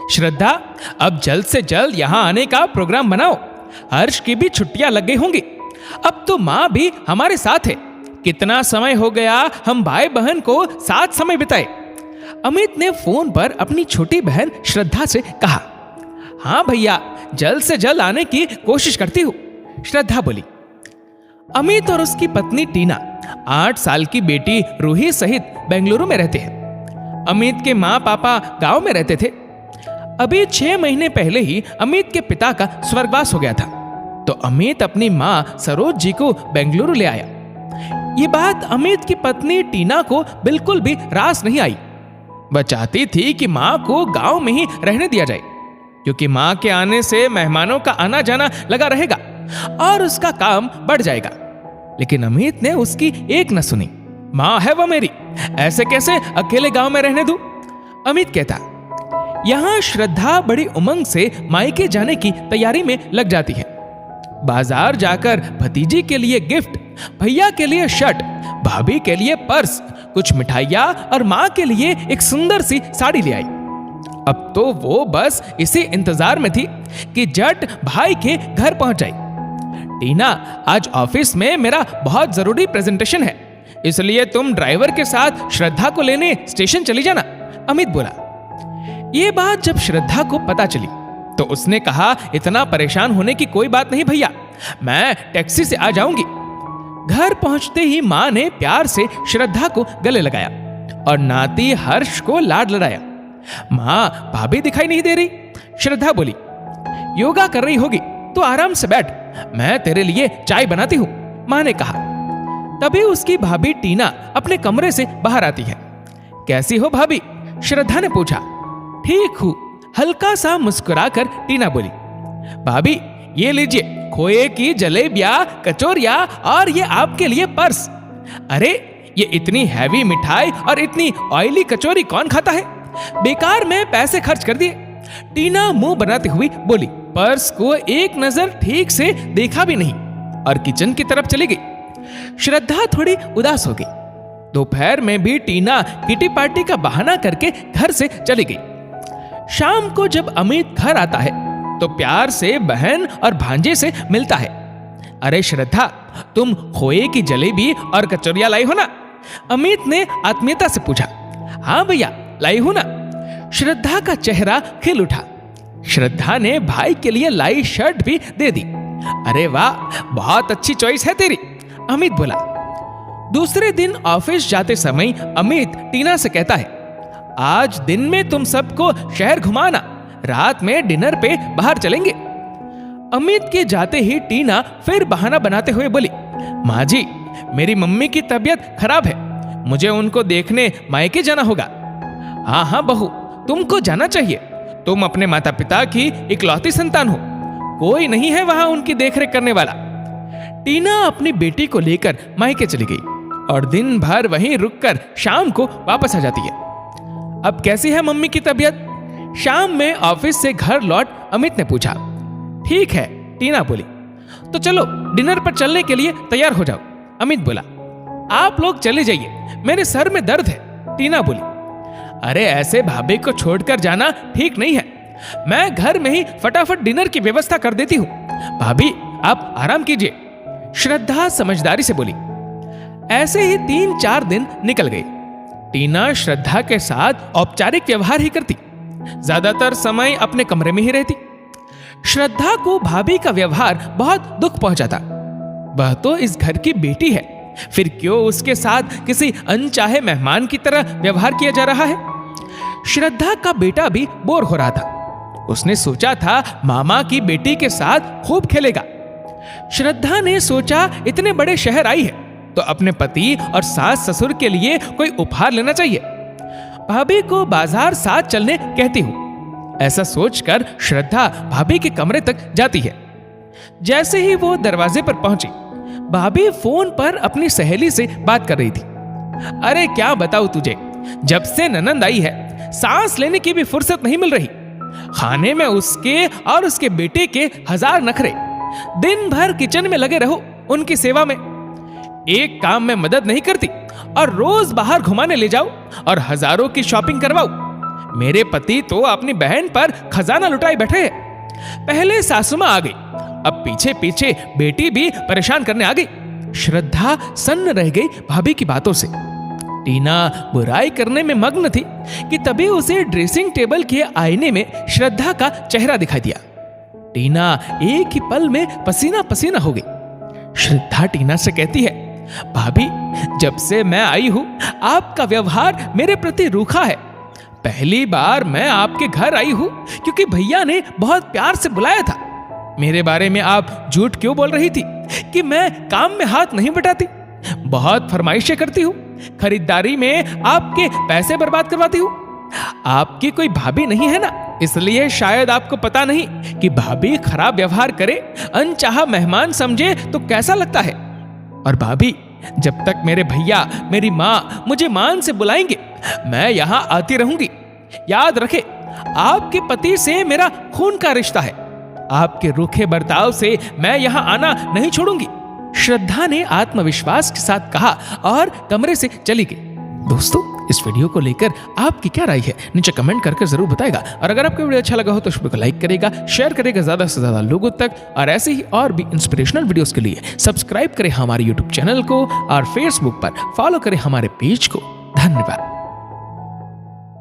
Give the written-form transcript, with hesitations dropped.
श्रद्धा, अब जल्द से जल्द यहाँ आने का प्रोग्राम बनाओ। हर्ष की भी छुट्टियां लग गई होंगी। अब तो माँ भी हमारे साथ है। कितना समय हो गया हम भाई बहन को साथ समय बिताए। अमित ने फोन पर अपनी छोटी बहन श्रद्धा से कहा। हाँ भैया, जल्द से जल्द आने की कोशिश करती हूँ, श्रद्धा बोली। अमित और उसकी पत्नी टीना 8 साल की बेटी रूही सहित बेंगलुरु में रहते हैं। अमित के माँ पापा गांव में रहते थे। अभी 6 महीने पहले ही अमित के पिता का स्वर्गवास हो गया था, तो अमित अपनी माँ सरोज जी को बेंगलुरु ले आया। ये बात अमित की पत्नी टीना को बिल्कुल भी रास नहीं आई। वह चाहती थी कि माँ को गांव में ही रहने दिया जाए, क्योंकि माँ के आने से मेहमानों का आना जाना लगा रहेगा और उसका काम बढ़ जाएगा। लेकिन अमित ने उसकी एक न सुनी। माँ है वह मेरी, ऐसे कैसे अकेले गांव में रहने दूं? अमित कहता। यहां श्रद्धा बड़ी उमंग से मायके जाने की तैयारी में लग जाती है। बाजार जाकर भतीजी के लिए गिफ्ट, भैया के लिए शर्ट, भाभी के लिए पर्स, कुछ मिठाइयां और माँ के लिए एक सुंदर सी साड़ी ले आई। अब तो वो बस इसी इंतजार में थी कि जट भाई के घर पहुंच जाए। टीना, आज ऑफिस में मेरा बहुत जरूरी प्रेजेंटेशन है, इसलिए तुम ड्राइवर के साथ श्रद्धा को लेने स्टेशन चली जाना, अमित बोला। ये बात जब श्रद्धा को पता चली तो उसने कहा, इतना परेशान होने की कोई बात नहीं भैया, मैं टैक्सी से आ जाऊंगी। घर पहुंचते ही माँ ने प्यार से श्रद्धा को गले लगाया और नाती हर्ष को लाड लड़ाया। माँ, भाभी दिखाई नहीं दे रही, श्रद्धा बोली। योगा कर रही होगी तो आराम से बैठ, मैं तेरे लिए चाय बनाती हूं, माँ ने कहा। तभी उसकी भाभी टीना अपने कमरे से बाहर आती है। कैसी हो भाभी? श्रद्धा ने पूछा। ठीक हूं, हल्का सा मुस्कुराकर टीना बोली। भाभी, ये लीजिए खोए की जलेबियां, कचौरियां और ये आपके लिए पर्स। अरे, ये इतनी हैवी मिठाई और इतनी ऑयली कचौरी कौन खाता है? बेकार में पैसे खर्च कर दिए, टीना मुंह बनाती हुई बोली। पर्स को एक नजर ठीक से देखा भी नहीं और किचन की तरफ चली गई। श्रद्धा थोड़ी उदास हो गई। दोपहर में भी टीना किटी पार्टी का बहाना करके घर से चली गई। शाम को जब अमित घर आता है तो प्यार से बहन और भांजे से मिलता है। अरे श्रद्धा, तुम खोए की जलेबी और कचौरियां लाई हो ना? अमित ने आत्मीयता से पूछा। हाँ भैया, लाई हूं ना, श्रद्धा का चेहरा खिल उठा। श्रद्धा ने भाई के लिए लाई शर्ट भी दे दी। अरे वाह, बहुत अच्छी चॉइस है तेरी, अमित बोला। दूसरे दिन ऑफिस जाते समय अमित टीना से कहता है, आज दिन में तुम सबको शहर घुमाना, रात में डिनर पे बाहर चलेंगे। अमित के जाते ही टीना फिर बहाना बनाते हुए बोली, माँ जी, मेरी मम्मी की तबीयत खराब है, मुझे उनको देखने मायके जाना होगा। हाँ हाँ बहू, तुमको जाना चाहिए, तुम अपने माता पिता की इकलौती संतान हो, कोई नहीं है वहां उनकी देखरेख करने वाला। टीना अपनी बेटी को लेकर मायके चली गई और दिन भर वहीं रुककर शाम को वापस आ जाती है। अब कैसी है मम्मी की तबीयत? शाम में ऑफिस से घर लौट अमित ने पूछा। ठीक है, टीना बोली। तो चलो डिनर पर चलने के लिए तैयार हो जाओ, अमित बोला। आप लोग चले जाइए, मेरे सर में दर्द है, टीना बोली। अरे ऐसे भाभी को छोड़कर जाना ठीक नहीं है, मैं घर में ही फटाफट डिनर की व्यवस्था कर देती हूँ, भाभी आप आराम कीजिए, श्रद्धा समझदारी से बोली। ऐसे ही 3-4 दिन निकल गए। टीना श्रद्धा के साथ औपचारिक व्यवहार ही करती, ज्यादातर समय अपने कमरे में ही रहती। श्रद्धा को भाभी का व्यवहार बहुत दुख पहुंचाता। वह तो इस घर की बेटी है, फिर क्यों उसके साथ किसी अनचाहे मेहमान की तरह व्यवहार किया जा रहा है? श्रद्धा का बेटा भी बोर हो रहा था। उसने सोचा था मामा की बेटी के साथ खूब खेलेगा। श्रद्धा ने सोचा इतने बड़े शहर आई है तो अपने पति और सास ससुर के लिए कोई उपहार लेना चाहिए। भाभी को बाजार साथ चलने कहती हूँ। ऐसा सोचकर श्रद्धा भाभी के कमरे तक जाती है। जैसे ही वो दरवाजे पर पहुंची, भाभी फोन पर अपनी सहेली से बात कर रही थी। अरे क्या बताऊं तुझे, जब से ननंद आई है सांस लेने की भी फुर्सत नहीं मिल रही। खाने में उसके और उसके बेटे के 1000 नखरे, दिन भर किचन में लगे रहो उनकी सेवा में, एक काम में मदद नहीं करती और रोज बाहर घुमाने ले जाओ और हजारों की शॉपिंग करवाओ। मेरे पति तो अपनी बहन पर खजाना लुटाए बैठे हैं। पहले सासू मां आ गई, अब पीछे पीछे बेटी भी परेशान करने आ गई। श्रद्धा सन्न रह गई भाभी की बातों से। टीना बुराई करने में मग्न थी कि तभी उसे ड्रेसिंग टेबल के आईने में श्रद्धा का चेहरा दिखाई दिया। टीना एक ही पल में पसीना पसीना हो गई। श्रद्धा टीना से कहती है, भाभी, जब से मैं आई हूं आपका व्यवहार मेरे प्रति रूखा है। पहली बार मैं आपके घर आई हूं क्योंकि भैया ने बहुत प्यार से बुलाया था। मेरे बारे में आप झूठ क्यों बोल रही थी कि मैं काम में हाथ नहीं बटाती, बहुत फरमाइशें करती हूँ, खरीदारी में आपके पैसे बर्बाद करवाती हूँ। आपकी कोई भाभी नहीं है ना, इसलिए शायद आपको पता नहीं कि भाभी खराब व्यवहार करे, अनचाहा मेहमान समझे तो कैसा लगता है। और भाभी, जब तक मेरे भैया मेरी माँ मुझे मान से बुलाएंगे मैं यहाँ आती रहूंगी। याद रखे, आपके पति से मेरा खून का रिश्ता है। आपके रूखे बर्ताव से मैं यहाँ आना नहीं छोड़ूंगी, श्रद्धा ने आत्मविश्वास के साथ कहा और कमरे से चली गई। दोस्तों, इस वीडियो को लेकर आपकी क्या राय है नीचे कमेंट करके जरूर बताएगा। और अगर आपको वीडियो अच्छा लगा हो तो इस वीडियो को लाइक करेगा, शेयर करेगा ज्यादा से ज्यादा लोगों तक। और ऐसे ही और भी इंस्पिरेशनल वीडियोस के लिए सब्सक्राइब करें हमारे यूट्यूब चैनल को और फेसबुक पर फॉलो करें हमारे पेज को। धन्यवाद।